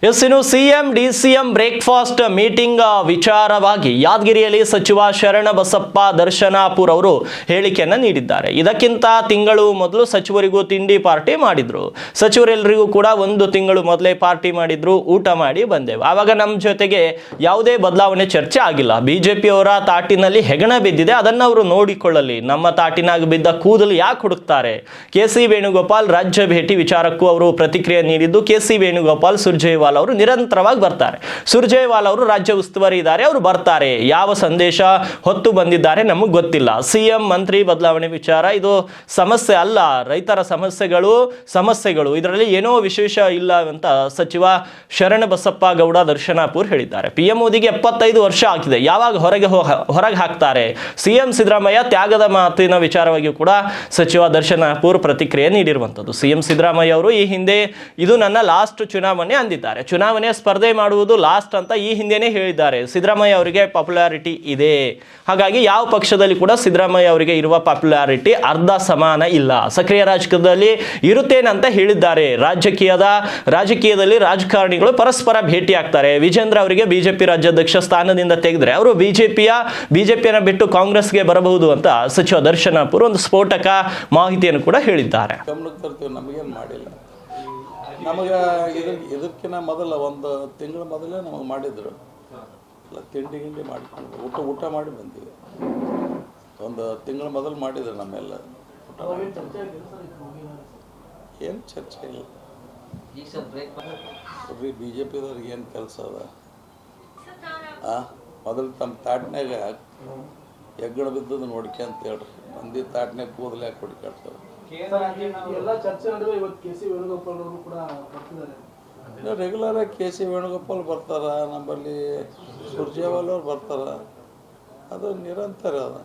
S ಇನ್ನು CM DCM breakfast meeting ವಿಚಾರವಾಗಿ ಯಾದಗಿರಿಯಲ್ಲಿ ಸಚಿವ ಶರಣಬಸಪ್ಪ ದರ್ಶನಾಪುರ್ ಅವರು ಹೇಳಿಕೆಯನ್ನು ನೀಡಿದ್ದಾರೆ. ಇದಕ್ಕಿಂತ ತಿಂಗಳು ಮೊದಲು ಸಚಿವರಿಗೂ ತಿಂಡಿ ಪಾರ್ಟಿ ಮಾಡಿದ್ರು. ಸಚಿವರೆಲ್ಲರಿಗೂ ಕೂಡ ಒಂದು ತಿಂಗಳು ಮೊದಲೇ ಪಾರ್ಟಿ ಮಾಡಿದ್ರು, ಊಟ ಮಾಡಿ ಬಂದೆವು. ಆವಾಗ ನಮ್ಮ ಜೊತೆಗೆ ಯಾವುದೇ ಬದಲಾವಣೆ ಚರ್ಚೆ ಆಗಿಲ್ಲ. ಬಿಜೆಪಿಯವರ ತಾಟಿನಲ್ಲಿ ಹೆಗಣ ಬಿದ್ದಿದೆ, ಅದನ್ನು ಅವರು ನೋಡಿಕೊಳ್ಳಲಿ. ನಮ್ಮ ತಾಟಿನಾಗ ಬಿದ್ದ ಕೂದಲು ಯಾಕೆ ಹುಡುಕ್ತಾರೆ? ಕೆ.ಸಿ. ವೇಣುಗೋಪಾಲ್ ರಾಜ್ಯ ಭೇಟಿ ವಿಚಾರಕ್ಕೂ ಅವರು ಪ್ರತಿಕ್ರಿಯೆ ನೀಡಿದ್ದು, ಕೆ.ಸಿ. ವೇಣುಗೋಪಾಲ್ ಸುರ್ಜೇವಾಲಾ ಅವರು ನಿರಂತರವಾಗಿ ಬರ್ತಾರೆ. ಸುರ್ಜೇವಾಲಾ ಅವರು ರಾಜ್ಯ ಉಸ್ತುವಾರಿ ಇದ್ದಾರೆ, ಅವರು ಬರ್ತಾರೆ. ಯಾವ ಸಂದೇಶ ಹೊತ್ತು ಬಂದಿದ್ದಾರೆ ನಮಗೆ ಗೊತ್ತಿಲ್ಲ. ಸಿಎಂ ಮಂತ್ರಿ ಬದಲಾವಣೆ ವಿಚಾರ ಇದು ಸಮಸ್ಯೆ ಅಲ್ಲ, ರೈತರ ಸಮಸ್ಯೆಗಳು ಇದರಲ್ಲಿ ಏನೋ ವಿಶೇಷ ಇಲ್ಲ ಅಂತ ಸಚಿವ ಶರಣಬಸಪ್ಪ ಗೌಡ ದರ್ಶನಾಪುರ್ ಹೇಳಿದ್ದಾರೆ. ಪಿಎಂ ಮೋದಿಗೆ 75 ವರ್ಷ ಆಗಿದೆ, ಯಾವಾಗ ಹೊರಗೆ ಹಾಕ್ತಾರೆ? ಸಿಎಂ ಸಿದ್ದರಾಮಯ್ಯ ತ್ಯಾಗದ ಮಾತಿನ ವಿಚಾರವಾಗಿಯೂ ಕೂಡ ಸಚಿವ ದರ್ಶನಾಪುರ್ ಪ್ರತಿಕ್ರಿಯೆ ನೀಡಿರುವಂಥದ್ದು. ಸಿಎಂ ಸಿದ್ದರಾಮಯ್ಯ ಅವರು ಈ ಹಿಂದೆ ಇದು ನನ್ನ ಲಾಸ್ಟ್ ಚುನಾವಣೆ ಅಂದಿದ್ದಾರೆ. ಚುನಾವಣೆ ಸ್ಪರ್ಧೆ ಮಾಡುವುದು ಲಾಸ್ಟ್ ಅಂತ ಈ ಹಿಂದೆನೇ ಹೇಳಿದ್ದಾರೆ. ಸಿದ್ದರಾಮಯ್ಯ ಅವರಿಗೆ ಪಾಪ್ಯುಲಾರಿಟಿ ಇದೆ, ಹಾಗಾಗಿ ಯಾವ ಪಕ್ಷದಲ್ಲಿ ಕೂಡ ಸಿದ್ದರಾಮಯ್ಯ ಅವರಿಗೆ ಇರುವ ಪಾಪ್ಯುಲಾರಿಟಿ ಅರ್ಧ ಸಮಾನ ಇಲ್ಲ. ಸಕ್ರಿಯ ರಾಜಕೀಯದಲ್ಲಿ ಇರುತ್ತೇನಂತ ಹೇಳಿದ್ದಾರೆ. ರಾಜಕೀಯದಲ್ಲಿ ರಾಜಕಾರಣಿಗಳು ಪರಸ್ಪರ ಭೇಟಿ ಆಗ್ತಾರೆ. ವಿಜೇಂದ್ರ ಅವರಿಗೆ ಬಿಜೆಪಿ ರಾಜ್ಯಾಧ್ಯಕ್ಷ ಸ್ಥಾನದಿಂದ ತೆಗೆದ್ರೆ ಅವರು ಬಿಜೆಪಿಯನ್ನು ಬಿಟ್ಟು ಕಾಂಗ್ರೆಸ್ಗೆ ಬರಬಹುದು ಅಂತ ಸಚಿವ ದರ್ಶನಾಪುರ್ ಒಂದು ಸ್ಫೋಟಕ ಮಾಹಿತಿಯನ್ನು ಕೂಡ ಹೇಳಿದ್ದಾರೆ. ನಮಗೆ ಇದಕ್ಕಿಂತ ಮೊದಲು ಒಂದು ತಿಂಗಳ ಮೊದಲೇ ನಮಗೆ ಮಾಡಿದ್ರು. ಎಲ್ಲ ತಿಂಡಿ ಮಾಡ್ಕೊಂಡು ಊಟ ಮಾಡಿ ಬಂದೀವಿ. ಒಂದು ತಿಂಗಳ ಮೊದಲು ಮಾಡಿದ್ರು ನಮ್ಮೆಲ್ಲ. ಏನು ಚರ್ಚೆ ಇಲ್ಲ. ಬಿ ಜೆ ಪಿದವ್ರಿಗೆ ಏನು ಕೆಲಸ ಅದ? ಮೊದಲು ತಮ್ಮ ತಾಟ್ನಾಗ ಹೆಗ್ಗಣ ಬಿದ್ದದ್ದು ನೋಡ್ಕೆ ಅಂತ ಹೇಳ್ರಿ. ಮಂದಿ ತಾಟ್ನಾಗ ಕೂದಲು ಯಾಕೆ ಹುಡುಕಾಡ್ತಾರೆ? ರೆಗ್ಯುಲರ್ ಆಗಿ ಕೆ.ಸಿ. ವೇಣುಗೋಪಾಲ್ ಬರ್ತಾರ, ನಮ್ಮಲ್ಲಿ ಸುರ್ಜೇವಾಲಾ ಅವ್ರು ಬರ್ತಾರ. ಅದು ನಿರಂತರ ಅದ.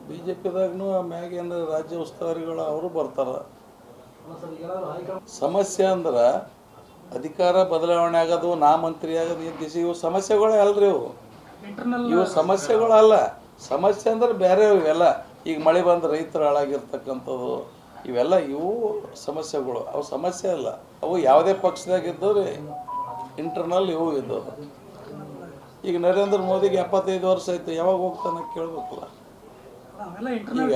ಬಿ ಜೆ ಪಿದಾಗೂ ಮ್ಯಾಗೇನು ರಾಜ್ಯ ಉಸ್ತುವಾರಿಗಳು ಅವರು ಬರ್ತಾರ. ಸಮಸ್ಯೆ ಅಂದ್ರೆ ಅಧಿಕಾರ ಬದಲಾವಣೆ ಆಗೋದು, ನಾ ಮಂತ್ರಿ ಆಗೋದು, ಇವು ಸಮಸ್ಯೆಗಳೇ ಅಲ್ರಿ. ಇವು ಸಮಸ್ಯೆಗಳು ಅಲ್ಲ. ಸಮಸ್ಯೆ ಅಂದ್ರೆ ಬೇರೆ ಇವೆಲ್ಲ. ಈಗ ಮಳೆ ಬಂದು ರೈತರು ಹಾಳಾಗಿರ್ತಕ್ಕಂಥದ್ದು ಇವು ಸಮಸ್ಯೆಗಳು. ಅವು ಸಮಸ್ಯೆ ಅಲ್ಲ. ಅವು ಯಾವುದೇ ಪಕ್ಷದಾಗ ಇದ್ದವ್ರಿ ಇಂಟರ್ನಲ್ ಇವು ಇದ್ದವು. ಈಗ ನರೇಂದ್ರ ಮೋದಿಗೆ 75 ವರ್ಷ ಆಯ್ತು, ಯಾವಾಗ ಹೋಗ್ತಾನೆ ಕೇಳ್ಬೇಕಲ್ಲ. ಈಗ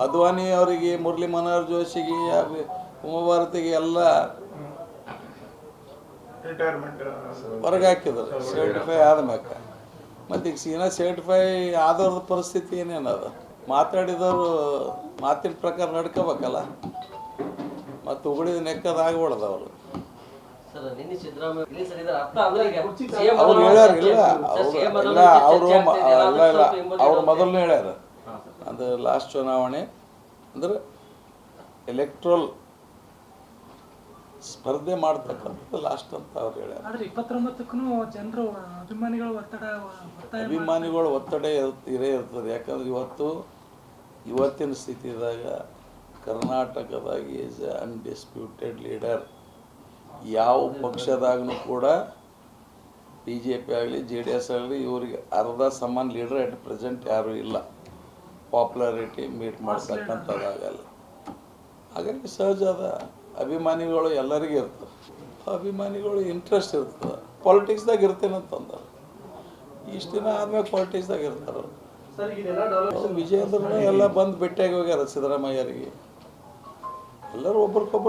ಅದ್ವಾನಿ ಅವರಿಗೆ, ಮುರಳಿ ಮನೋಹರ್ ಜೋಶಿಗೆ, ಉಮಾಭಾರತಿಗೆ ಎಲ್ಲ ಹೊರಗೆ ಹಾಕಿದ್ರು 75 ಆದ್ಮ್ಯಾಕ. ಮತ್ತು ಈಗ ಸರ್ಟಿಫೈ ಆದವ್ರದ್ದು ಪರಿಸ್ಥಿತಿ ಏನೇನದ? ಮಾತಾಡಿದವರು ಮಾತಿನ ಪ್ರಕಾರ ನಡ್ಕೋಬೇಕಲ್ಲ. ಮತ್ತು ಉಗುಳಿದ ನೆಕ್ಕದ ಆಗ್ಬಾರ್ದು ಅವರು. ಅವ್ರು ಹೇಳ್ಯಾರ ಅವ್ರು ಮೊದಲನೇ ಹೇಳ್ಯಾರ. ಅದು ಲಾಸ್ಟ್ ಚುನಾವಣೆ ಅಂದ್ರೆ ಎಲೆಕ್ಟ್ರಲ್ ಸ್ಪರ್ಧೆ ಮಾಡ್ತಕ್ಕಂಥದ್ದು ಲಾಸ್ಟ್ ಅಂತ ಅವ್ರು ಹೇಳ್ಯಾರ. ಅಭಿಮಾನಿಗಳು ಒತ್ತಡ ಇರೇ ಇರ್ತದೆ. ಯಾಕಂದ್ರೆ ಇವತ್ತಿನ ಸ್ಥಿತಿದಾಗ ಕರ್ನಾಟಕದಾಗ ಈಸ್ ಎ ಅನ್ಡಿಸ್ಪ್ಯೂಟೆಡ್ ಲೀಡರ್. ಯಾವ ಪಕ್ಷದಾಗೂ ಕೂಡ ಬಿ ಜೆ ಪಿ ಆಗಲಿ ಜೆ ಡಿ ಎಸ್ ಆಗಲಿ ಇವ್ರಿಗೆ ಅರ್ಧ ಸಮಾನ ಲೀಡರ್ ಅಟ್ ಪ್ರೆಸೆಂಟ್ ಯಾರೂ ಇಲ್ಲ. ಪಾಪ್ಯುಲಾರಿಟಿ ಮೀಟ್ ಮಾಡ್ತಕ್ಕಂಥದ್ದಾಗಲ್ಲ. ಹಾಗಾಗಿ ಸಹಜ ಅದ. ಅಭಿಮಾನಿಗಳು ಎಲ್ಲರಿಗೂ ಇರ್ತದೆ. ಅಭಿಮಾನಿಗಳು ಇಂಟ್ರೆಸ್ಟ್ ಇರ್ತದೆ. ಪಾಲಿಟಿಕ್ಸ್ದಾಗ ಇರ್ತೇನಂತಂದ್ರೆ ಇಷ್ಟು ದಿನ ಆದ್ಮೇಲೆ ಪಾಲಿಟಿಕ್ಸ್ದಾಗ ಇರ್ತಾರೆ. ವಿಜಯೇಂದ್ರನು ಎಲ್ಲ ಬಂದು ಭೇಟಿಯಾಗಿ ಹೋಗ್ಯಾರ ಸಿದ್ದರಾಮಯ್ಯರಿಗೆ. ಎಲ್ಲರೂ ಒಬ್ರಿಗೊಬ್ರು